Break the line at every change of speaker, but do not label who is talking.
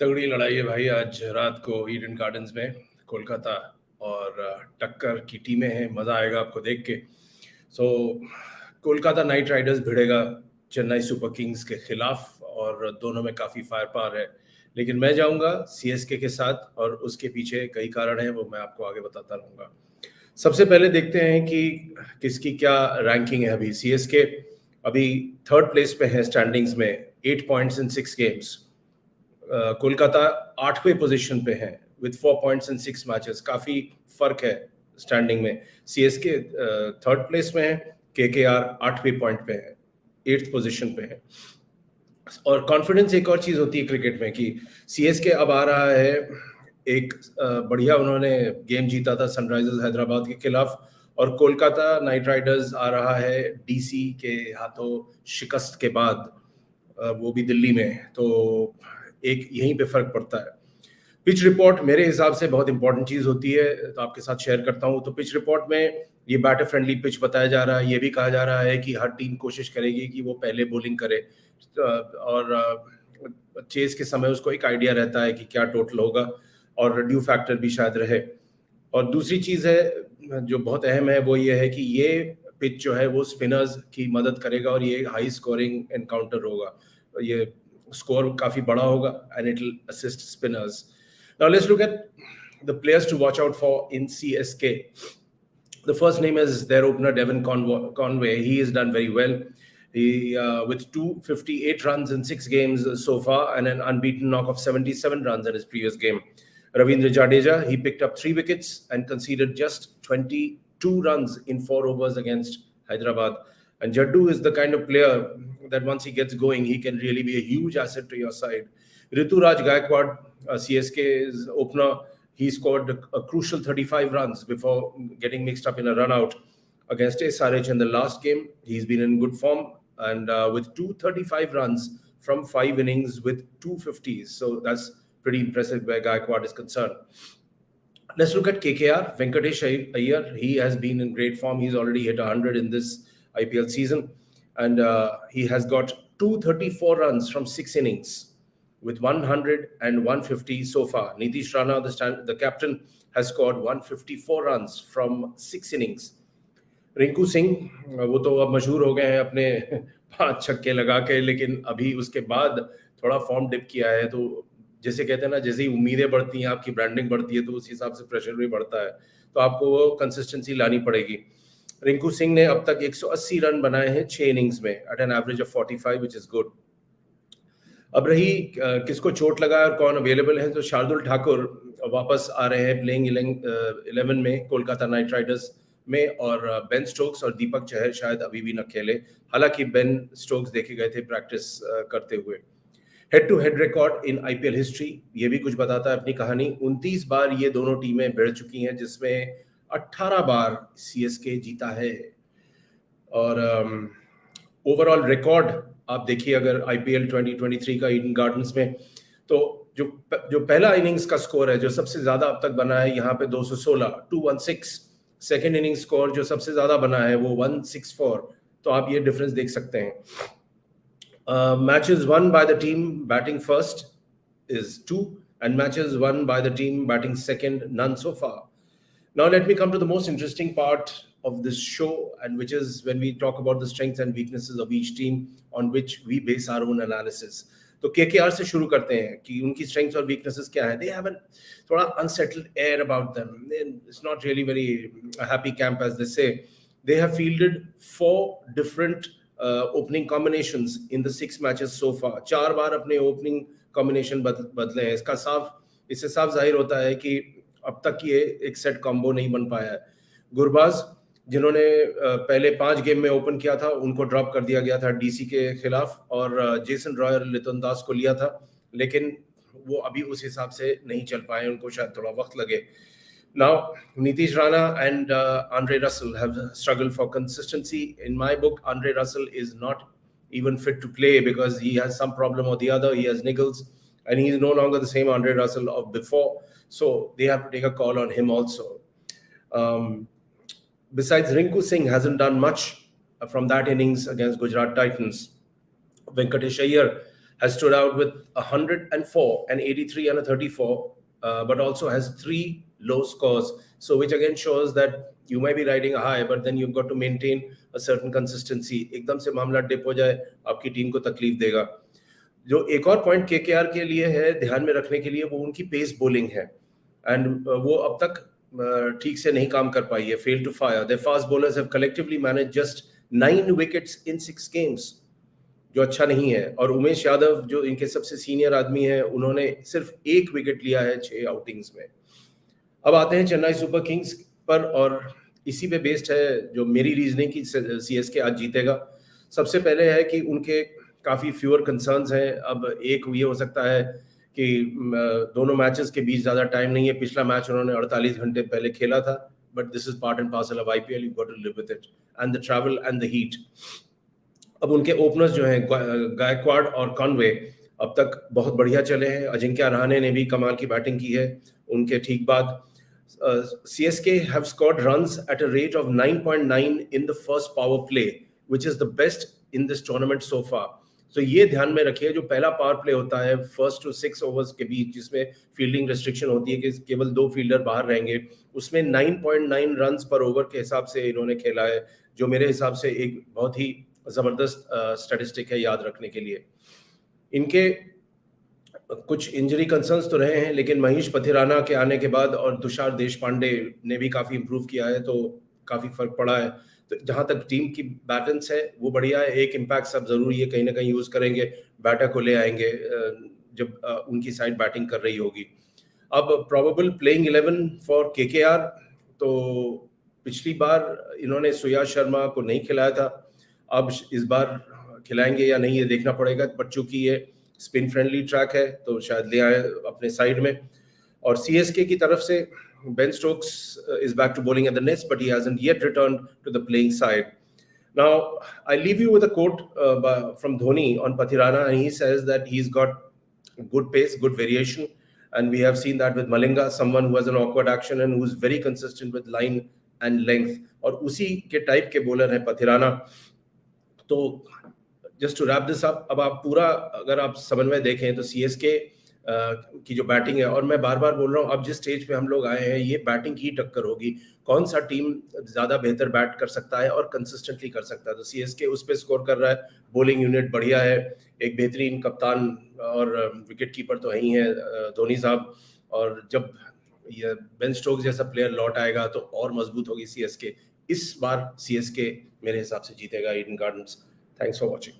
तगड़ी लड़ाई है भाई आज रात को ईडन गार्डन्स में कोलकाता और टक्कर की टीमें हैं। मज़ा आएगा आपको देख के। सो कोलकाता नाइट राइडर्स भिड़ेगा चेन्नई सुपर किंग्स के खिलाफ और दोनों में काफ़ी फायर पावर है, लेकिन मैं जाऊंगा सीएसके के साथ और उसके पीछे कई कारण हैं, वो मैं आपको आगे बताता रहूंगा। सबसे पहले देखते हैं कि किसकी क्या रैंकिंग है। अभी सीएसके अभी थर्ड प्लेस पे है स्टैंडिंग्स में, 8 पॉइंट्स इन 6 गेम्स। कोलकाता 8वें पोजीशन पे है विद 4 पॉइंट्स इन 6 मैचेस। काफी फर्क है स्टैंडिंग में। सीएसके थर्ड प्लेस में है, केकेआर 8वें पॉइंट पे है, 8th पोजीशन पे है। और कॉन्फिडेंस एक और चीज होती है क्रिकेट में कि सीएसके अब आ रहा है एक बढ़िया, उन्होंने गेम जीता था सनराइजर्स हैदराबाद के खिलाफ, और कोलकाता नाइट राइडर्स आ रहा है डीसी के हाथों शिकस्त के बाद, वो भी दिल्ली में। तो एक यहीं पे फर्क पड़ता है। पिच रिपोर्ट मेरे हिसाब से बहुत इंपॉर्टेंट चीज होती है, तो आपके साथ शेयर करता हूं। तो पिच रिपोर्ट में ये बैटर फ्रेंडली पिच बताया जा रहा है। ये भी कहा जा रहा है कि हर टीम कोशिश करेगी कि वो पहले बॉलिंग करे, और चेस के समय उसको एक आइडिया रहता है कि क्या टोटल होगा, और ड्यू फैक्टर भी शायद रहे। और दूसरी चीज है जो बहुत अहम है, वो ये है कि ये पिच जो है वो स्पिनर्स की मदद करेगा और ये हाई स्कोरिंग एनकाउंटर होगा। ये स्कोर काफी बड़ा होगा and it will assist spinners. Now let's look at the players to watch out for in CSK. The first name is their opener Devon Conway. He has done very well. He with 258 runs in 6 games so far and an unbeaten knock of 77 runs in his previous game. Ravindra Jadeja, he picked up 3 wickets and conceded just 22 runs in 4 overs against Hyderabad. And Jaddu is the kind of player that once he gets going, he can really be a huge asset to your side. Rituraj Gaikwad, CSK's opener, he scored a crucial 35 runs before getting mixed up in a run out against SRH in the last game. He's been in good form and with 235 runs from 5 innings with 250s. So that's pretty impressive where Gaikwad is concerned. Let's look at KKR. Venkatesh Iyer, he has been in great form. He's already hit 100 in this IPL season. And he has got 234 runs from 6 innings with 100 and 150 so far. Nitish Rana, the captain, has scored 154 runs from 6 innings. Rinku Singh, वो तो अब मशहूर हो गए हैं अपने 5 छक्के लगा के, लेकिन अभी उसके बाद थोड़ा फॉर्म डिप किया है। तो जैसे कहते हैं ना, जैसे ही उम्मीदें बढ़ती हैं, आपकी ब्रांडिंग बढ़ती है, तो उस हिसाब से प्रेशर भी बढ़ता है। तो आपको वो कंसिस्टेंसी लानी पड़ेगी। रिंकू सिंह ने अब तक 180 रन बनाए हैं 6 इनिंग्स में at an average of 45, which is good. अब रही किसको चोट लगा और कौन अवेलेबल है, तो शार्दुल ठाकुर वापस आ रहे हैं प्लेइंग 11 में कोलकाता नाइट राइडर्स में, और बेन स्टोक्स और दीपक चहर शायद अभी भी न खेले। हालांकि बेन स्टोक्स देखे गए थे प्रैक्टिस करते हुए। Head to head record in IPL history, ये भी कुछ बताता है अपनी कहानी। 29 बार ये दोनों टीमें भिड़ चुकी हैं, जिसमें 18 बार सीएसके जीता है। और ओवरऑल रिकॉर्ड आप देखिए अगर आईपीएल 2023 का ईडन गार्डन्स में, तो जो पहला इनिंग्स का स्कोर है जो सबसे ज्यादा अब तक बना है यहाँ पे 216, 216। सेकेंड इनिंग स्कोर जो सबसे ज्यादा बना है वो 164। तो आप ये डिफरेंस देख सकते हैं। Matches one by the team batting first is 2, and matches won by the team batting second, none so far. Now let me come to the most interesting part of this show, and which is when we talk about the strengths and weaknesses of each team on which we base our own analysis. तो KKR से शुरू करते हैं कि उनकी strengths और weaknesses क्या है। They have a थोड़ा unsettled air about them. It's not really very a happy camp as they say. They have fielded 4 different opening combinations in the 6 matches so far. 4 बार अपने opening combination बदले हैं। इससे साफ जाहिर होता है कि अब तक ये एक सेट कॉम्बो नहीं बन पाया है। गुरबाज, जिन्होंने पहले 5 गेम में ओपन किया था, उनको ड्रॉप कर दिया गया था डीसी के खिलाफ, और जेसन रॉय और लिटन दास को लिया था, लेकिन वो अभी उस हिसाब से नहीं चल पाए, उनको शायद थोड़ा वक्त लगे। Now, Nitish Rana and Andre Russell have struggled for consistency. In my book, Andre Russell is not even fit to play because he has some problem or the other. He has niggles, and he is no longer the same Andre Russell of before. So they have to take a call on him also. Besides, Rinku Singh hasn't done much from that innings against Gujarat Titans. Venkatesh Iyer has stood out with 104, an 83 and a 34, but also has 3 low scores. So which again shows that you might be riding a high, but then you've got to maintain a certain consistency. एकदम से मामला dip हो जाए, आपकी team को तकलीफ देगा. जो एक और पॉइंट केकेआर के लिए है ध्यान में रखने के लिए, वो उनकी पेस बॉलिंग है. एंड वो अब तक ठीक से नहीं काम कर पाई है. Fail to fire. Their fast bowlers have collectively manage just 9 wickets in 6 games, जो अच्छा नहीं है. और उमेश यादव जो इनके सबसे सीनियर आदमी है, उन्होंने सिर्फ 1 विकेट लिया है 6 आउटिंग्स में. अब आते हैं चेन्नई सुपर किंग्स पर, और इसी पे बेस्ड है जो मेरी रीजनिंग की सीएसके आज जीतेगा. सबसे पहले है कि उनके काफ़ी फ्यूअर कंसर्न्स हैं. अब एक ये हो सकता है कि दोनों मैचेस के बीच ज़्यादा टाइम नहीं है. पिछला मैच उन्होंने 48 घंटे पहले खेला था, but this is part and parcel of IPL. You got to live with it, and the travel and the heat. अब उनके ओपनर्स जो हैं गायकवाड़ और कॉनवे अब तक बहुत बढ़िया चले हैं. अजिंक्य रहाणे ने भी कमाल की बैटिंग की है उनके ठीक बाद. CSK have scored runs at a rate of 9.9 in the first power play, which is the best in this tournament so far. So ये ध्यान में रखिए, जो पहला पावर प्ले होता है फर्स्ट टू 6 ओवर्स के बीच, जिसमें फील्डिंग रेस्ट्रिक्शन होती है कि केवल 2 फील्डर बाहर रहेंगे, उसमें 9.9 रन्स पर ओवर के हिसाब से इन्होंने खेला है, जो मेरे हिसाब से एक बहुत ही जबरदस्त स्टैटिस्टिक है याद रखने के लिए. इनके कुछ इंजरी कंसर्न्स तो रहे हैं, लेकिन महेश पथिराना के आने के बाद और तुषार देशपांडे ने भी काफ़ी इंप्रूव किया है, तो काफ़ी फर्क पड़ा है. तो जहाँ तक टीम की बैलेंस है वो बढ़िया है. एक इम्पैक्ट सब जरूरी है, कहीं ना कहीं यूज़ करेंगे, बैटर को ले आएंगे जब उनकी साइड बैटिंग कर रही होगी. अब प्रोबेबल प्लेइंग 11 फॉर केकेआर, तो पिछली बार इन्होंने सुयाश शर्मा को नहीं खिलाया था. अब इस बार खिलाएंगे या नहीं ये देखना पड़ेगा, बट चूंकि ये स्पिन फ्रेंडली ट्रैक है तो शायद ले आए अपने साइड में. और सीएसके की तरफ से Ben Stokes is back to bowling at the nets, but he hasn't yet returned to the playing side. Now, I leave you with a quote from Dhoni on Pathirana, and he says that he's got good pace, good variation, and we have seen that with Malinga, someone who has an awkward action and who's very consistent with line and length. और उसी के type के bowler है पथिराना. तो just to wrap this up, अब आप पूरा अगर आप समन्वय देखें तो सीएसके की जो बैटिंग है, और मैं बार बार बोल रहा हूँ, अब जिस स्टेज पे हम लोग आए हैं ये बैटिंग की टक्कर होगी. कौन सा टीम ज्यादा बेहतर बैट कर सकता है और कंसिस्टेंटली कर सकता है, तो सीएसके उस पे स्कोर कर रहा है. बॉलिंग यूनिट बढ़िया है, एक बेहतरीन कप्तान और विकेट कीपर तो ही है धोनी साहब, और जब ये बेन स्टोक्स जैसा प्लेयर लौट आएगा तो और मजबूत होगी सीएसके. इस बार सीएसके मेरे हिसाब से जीतेगा Eden gardens. Thanks for watching.